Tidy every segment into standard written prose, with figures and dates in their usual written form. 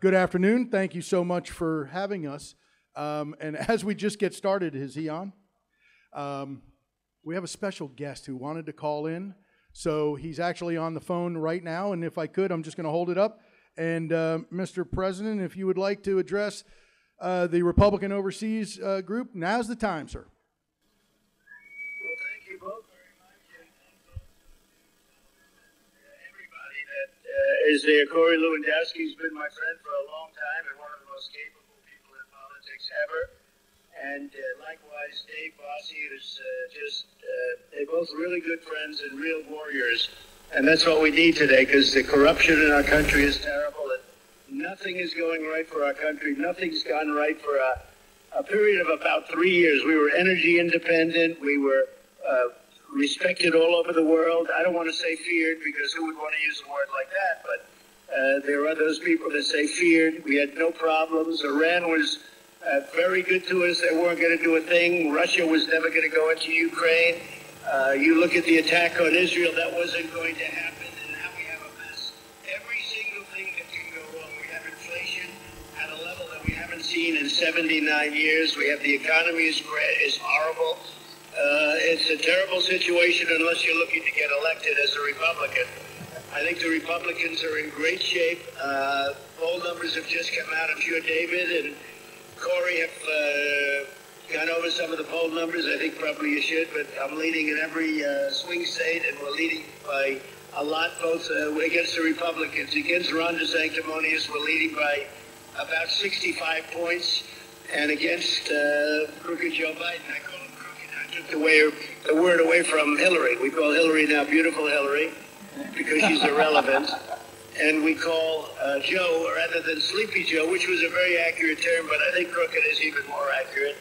Good afternoon. Thank you so much for having us. And as we just get started, is he on? We have a special guest who wanted to call in. So he's actually on the phone right now. And if I could, I'm just going to hold it up. And Mr. President, if you would like to address the Republican Overseas Group, now's the time, sir. Well, thank you both very much. And everybody that is there. Corey Lewandowski's been my friend for a long time and one of the most capable people in politics ever. And likewise, Dave Bossie is they're both really good friends and real warriors. And that's what we need today, because the corruption in our country is terrible. And nothing is going right for our country. Nothing's gone right for a period of about 3 years. We were energy independent. We were respected all over the world. I don't want to say feared, because who would want to use a word like that? But there are those people that say feared. We had no problems. Iran was very good to us. They weren't going to do a thing. Russia was never going to go into Ukraine. You look at the attack on Israel, that wasn't going to happen, and now we have a mess. Every single thing that can go wrong. We have inflation at a level that we haven't seen in 79 years. We have the economy is horrible. It's a terrible situation unless you're looking to get elected as a Republican. I think the Republicans are in great shape. Poll numbers have just come out. I'm sure David and Corey have gone over some of the poll numbers. I think probably you should, but I'm leading in every swing state, and we're leading by a lot, both against the Republicans. Against Ron DeSanctimonious, we're leading by about 65 points, and against crooked Joe Biden, I call him crooked. I took the word away from Hillary. We call Hillary now Beautiful Hillary, because she's irrelevant. And we call Joe, rather than Sleepy Joe, which was a very accurate term, but I think crooked is even more accurate.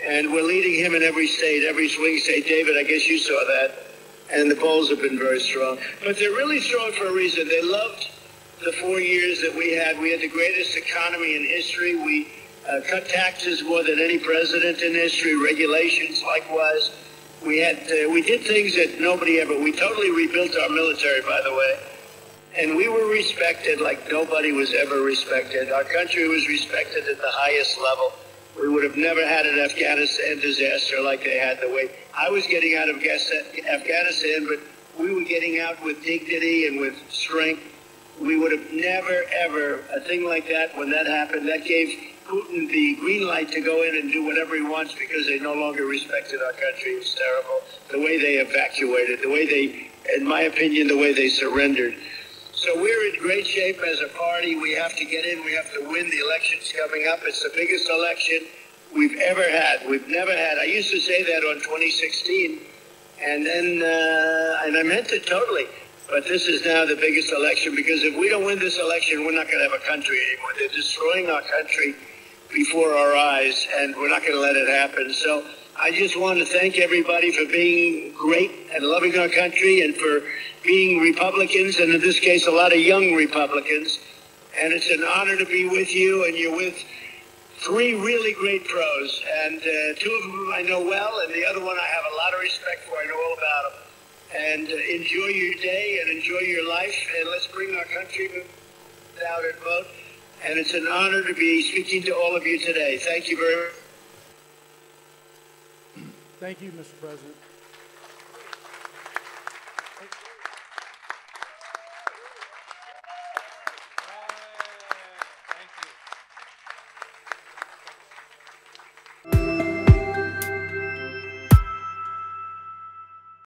And we're leading him in every state, every swing state. David, I guess you saw that. And the polls have been very strong. But they're really strong for a reason. They loved the 4 years that we had. We had the greatest economy in history. We cut taxes more than any president in history. Regulations, likewise. We did things that nobody ever. We totally rebuilt our military, by the way. And we were respected like nobody was ever respected. Our country was respected at the highest level. We would have never had an Afghanistan disaster like they had. The way I was getting out of Afghanistan, but we were getting out with dignity and with strength. We would have never, ever, a thing like that, when that happened, that gave Putin the green light to go in and do whatever he wants, because they no longer respected our country. It was terrible. The way they evacuated, the way they, in my opinion, the way they surrendered. So we're in great shape as a party. We have to get in. We have to win. The election's coming up. It's the biggest election we've ever had. We've never had. I used to say that on 2016, and then and I meant it totally. But this is now the biggest election, because if we don't win this election, we're not going to have a country anymore. They're destroying our country before our eyes, and we're not going to let it happen. So I just want to thank everybody for being great and loving our country, and for being Republicans, and in this case, a lot of young Republicans. And it's an honor to be with you, and you're with three really great pros. And two of them I know well, and the other one I have a lot of respect for. I know all about them. And enjoy your day and enjoy your life, and let's bring our country out and vote. And it's an honor to be speaking to all of you today. Thank you very much. Thank you, Mr. President.